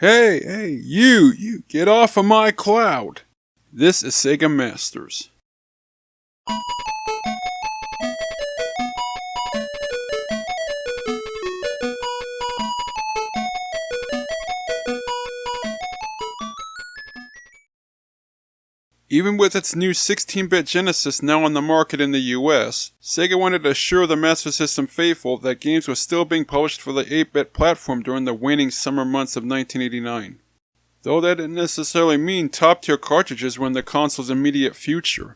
Hey, you, get off of my cloud! This is Sega Masters. Even with its new 16-bit Genesis now on the market in the US, Sega wanted to assure the Master System faithful that games were still being published for the 8-bit platform during the waning summer months of 1989. Though that didn't necessarily mean top-tier cartridges were in the console's immediate future.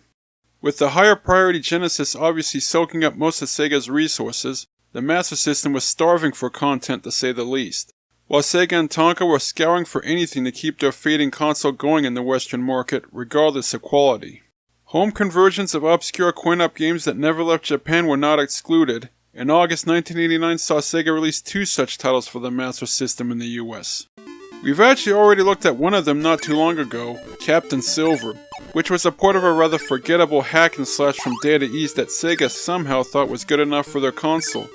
With the higher priority Genesis obviously soaking up most of Sega's resources, the Master System was starving for content to say the least. While Sega and Tonka were scouring for anything to keep their fading console going in the Western market, regardless of quality. Home conversions of obscure coin-op games that never left Japan were not excluded, and August 1989 saw Sega release 2 such titles for the Master System in the US. We've actually already looked at one of them not too long ago, Captain Silver, which was a port of a rather forgettable hack and slash from Data East that Sega somehow thought was good enough for their console.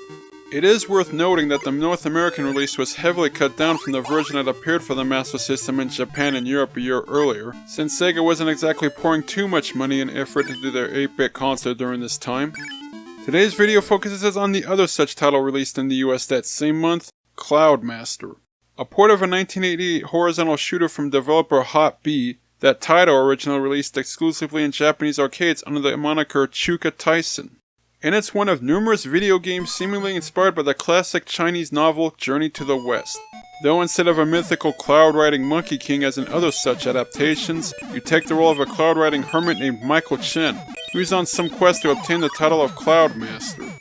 It is worth noting that the North American release was heavily cut down from the version that appeared for the Master System in Japan and Europe a year earlier, since Sega wasn't exactly pouring too much money and effort into their 8-bit console during this time. Today's video focuses on the other such title released in the US that same month, Cloud Master. A port of a 1988 horizontal shooter from developer Hot B that Taito originally released exclusively in Japanese arcades under the moniker Chuka Tyson. And it's one of numerous video games seemingly inspired by the classic Chinese novel Journey to the West. Though instead of a mythical cloud-riding Monkey King as in other such adaptations, you take the role of a cloud-riding hermit named Michael Chen, who's on some quest to obtain the title of Cloud Master.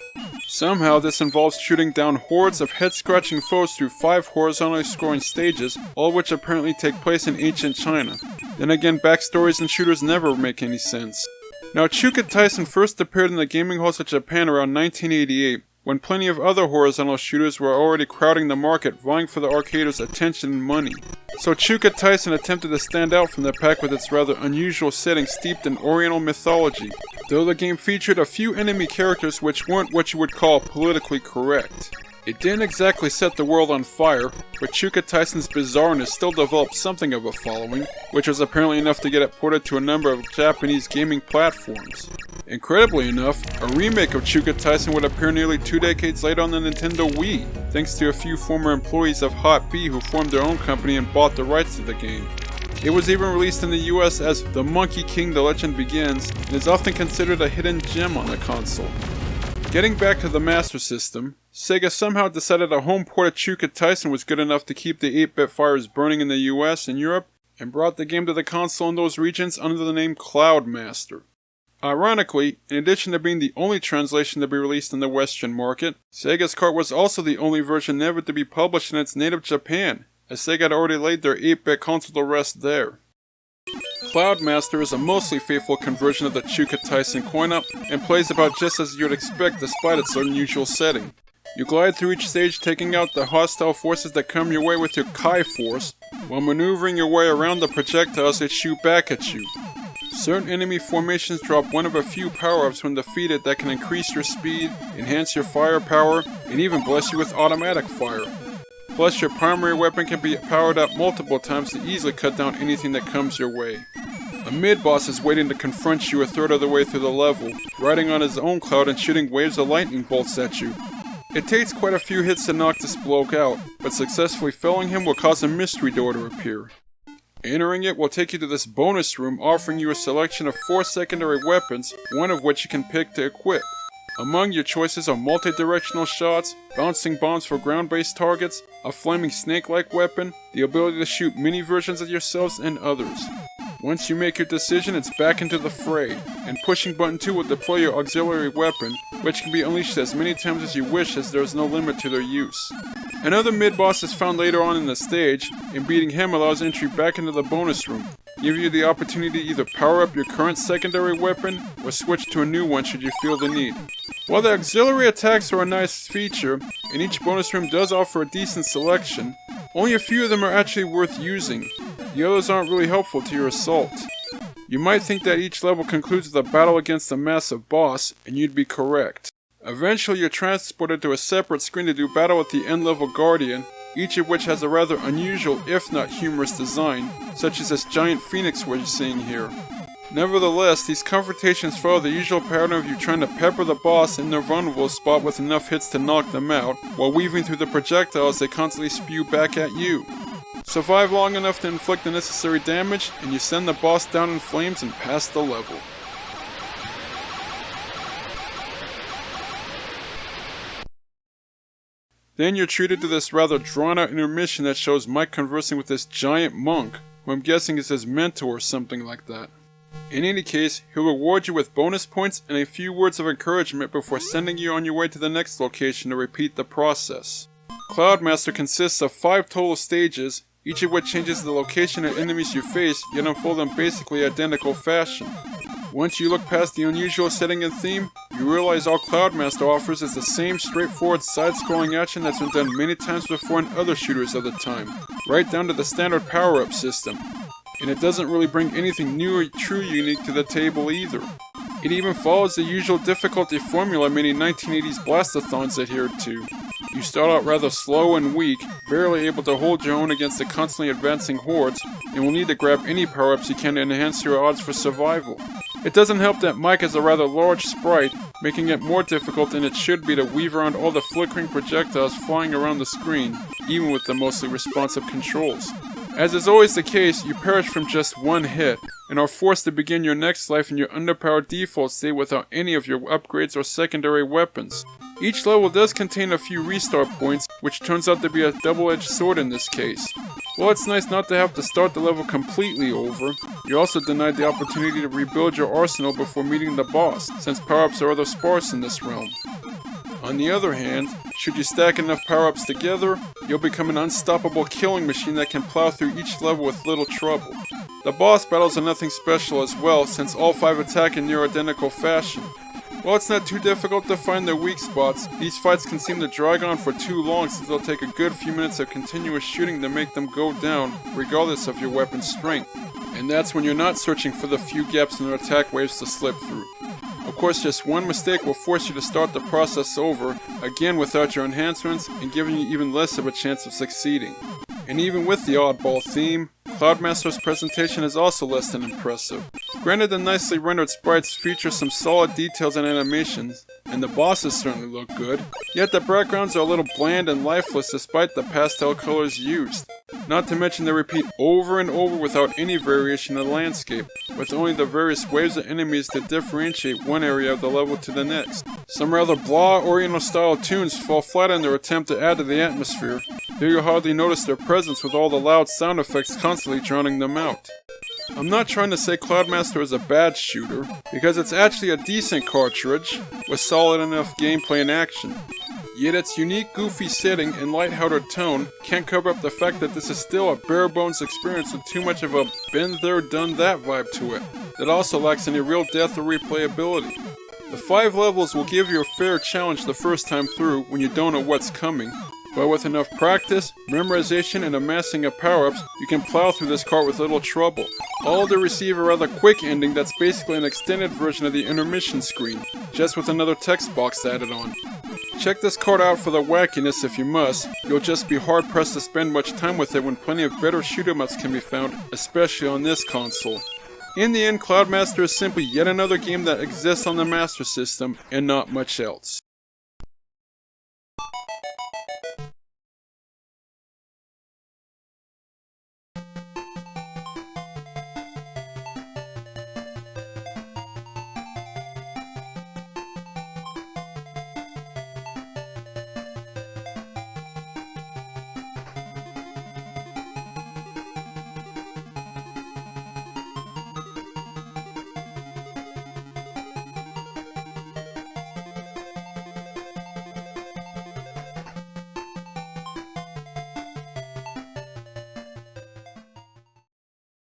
Somehow this involves shooting down hordes of head-scratching foes through 5 horizontally scrolling stages, all of which apparently take place in ancient China. Then again, backstories in shooters never make any sense. Now, Chuka Tyson first appeared in the gaming halls of Japan around 1988, when plenty of other horizontal shooters were already crowding the market, vying for the arcader's attention and money. So Chuka Tyson attempted to stand out from the pack with its rather unusual setting steeped in Oriental mythology, though the game featured a few enemy characters which weren't what you would call politically correct. It didn't exactly set the world on fire, but Chuka Tyson's bizarreness still developed something of a following, which was apparently enough to get it ported to a number of Japanese gaming platforms. Incredibly enough, a remake of Chuka Tyson would appear nearly 2 decades later on the Nintendo Wii, thanks to a few former employees of Hot B who formed their own company and bought the rights to the game. It was even released in the US as The Monkey King: The Legend Begins, and is often considered a hidden gem on the console. Getting back to the Master System, Sega somehow decided a home port of Chuka Tyson was good enough to keep the 8-bit fires burning in the US and Europe, and brought the game to the console in those regions under the name Cloud Master. Ironically, in addition to being the only translation to be released in the Western market, Sega's cart was also the only version never to be published in its native Japan, as Sega had already laid their 8-bit console to rest there. Cloud Master is a mostly faithful conversion of the Chuka Tyson coin-op, and plays about just as you'd expect despite its unusual setting. You glide through each stage taking out the hostile forces that come your way with your Kai Force, while maneuvering your way around the projectiles that shoot back at you. Certain enemy formations drop one of a few power-ups when defeated that can increase your speed, enhance your firepower, and even bless you with automatic fire. Plus, your primary weapon can be powered up multiple times to easily cut down anything that comes your way. A mid-boss is waiting to confront you a third of the way through the level, riding on his own cloud and shooting waves of lightning bolts at you. It takes quite a few hits to knock this bloke out, but successfully felling him will cause a mystery door to appear. Entering it will take you to this bonus room offering you a selection of 4 secondary weapons, one of which you can pick to equip. Among your choices are multi-directional shots, bouncing bombs for ground-based targets, a flaming snake-like weapon, the ability to shoot mini versions of yourselves, and others. Once you make your decision, it's back into the fray, and pushing button 2 will deploy your auxiliary weapon, which can be unleashed as many times as you wish as there is no limit to their use. Another mid-boss is found later on in the stage, and beating him allows entry back into the bonus room, giving you the opportunity to either power up your current secondary weapon, or switch to a new one should you feel the need. While the auxiliary attacks are a nice feature, and each bonus room does offer a decent selection, only a few of them are actually worth using. The others aren't really helpful to your assault. You might think that each level concludes with a battle against a massive boss, and you'd be correct. Eventually you're transported to a separate screen to do battle with the end level guardian, each of which has a rather unusual if not humorous design, such as this giant phoenix we're seeing here. Nevertheless, these confrontations follow the usual pattern of you trying to pepper the boss in their vulnerable spot with enough hits to knock them out, while weaving through the projectiles they constantly spew back at you. Survive long enough to inflict the necessary damage, and you send the boss down in flames and pass the level. Then you're treated to this rather drawn-out intermission that shows Mike conversing with this giant monk, who I'm guessing is his mentor or something like that. In any case, he'll reward you with bonus points and a few words of encouragement before sending you on your way to the next location to repeat the process. Cloudmaster consists of 5 total stages, each of which changes the location and enemies you face, yet unfold in basically identical fashion. Once you look past the unusual setting and theme, you realize all Cloudmaster offers is the same straightforward side-scrolling action that's been done many times before in other shooters of the time, right down to the standard power-up system. And it doesn't really bring anything new or true unique to the table either. It even follows the usual difficulty formula many 1980s blastathons adhered to. You start out rather slow and weak, barely able to hold your own against the constantly advancing hordes, and will need to grab any power-ups you can to enhance your odds for survival. It doesn't help that Mike is a rather large sprite, making it more difficult than it should be to weave around all the flickering projectiles flying around the screen, even with the mostly responsive controls. As is always the case, you perish from just one hit, and are forced to begin your next life in your underpowered default state without any of your upgrades or secondary weapons. Each level does contain a few restart points, which turns out to be a double-edged sword in this case. While it's nice not to have to start the level completely over, you're also denied the opportunity to rebuild your arsenal before meeting the boss, since power-ups are rather sparse in this realm. On the other hand, should you stack enough power-ups together, you'll become an unstoppable killing machine that can plow through each level with little trouble. The boss battles are nothing special as well, since all 5 attack in near identical fashion. While it's not too difficult to find their weak spots, these fights can seem to drag on for too long since it'll take a good few minutes of continuous shooting to make them go down, regardless of your weapon's strength. And that's when you're not searching for the few gaps in their attack waves to slip through. Of course, just one mistake will force you to start the process over, again without your enhancements, and giving you even less of a chance of succeeding. And even with the oddball theme, Cloudmaster's presentation is also less than impressive. Granted, the nicely rendered sprites feature some solid details and animations, and the bosses certainly look good, yet the backgrounds are a little bland and lifeless despite the pastel colors used. Not to mention they repeat over and over without any variation in the landscape, with only the various waves of enemies to differentiate one area of the level to the next. Some rather blah Oriental-style tunes fall flat in their attempt to add to the atmosphere, though you hardly notice their presence with all the loud sound effects constantly drowning them out. I'm not trying to say Cloudmaster is a bad shooter, because it's actually a decent cartridge, with solid enough gameplay and action. Yet its unique goofy setting and light-hearted tone can't cover up the fact that this is still a bare-bones experience with too much of a been there done that vibe to it, that also lacks any real depth or replayability. The 5 levels will give you a fair challenge the first time through when you don't know what's coming, but with enough practice, memorization, and amassing of power-ups, you can plow through this cart with little trouble. All to receive a rather quick ending that's basically an extended version of the intermission screen, just with another text box added on. Check this card out for the wackiness if you must. You'll just be hard-pressed to spend much time with it when plenty of better shoot-em-ups can be found, especially on this console. In the end, Cloudmaster is simply yet another game that exists on the Master System, and not much else.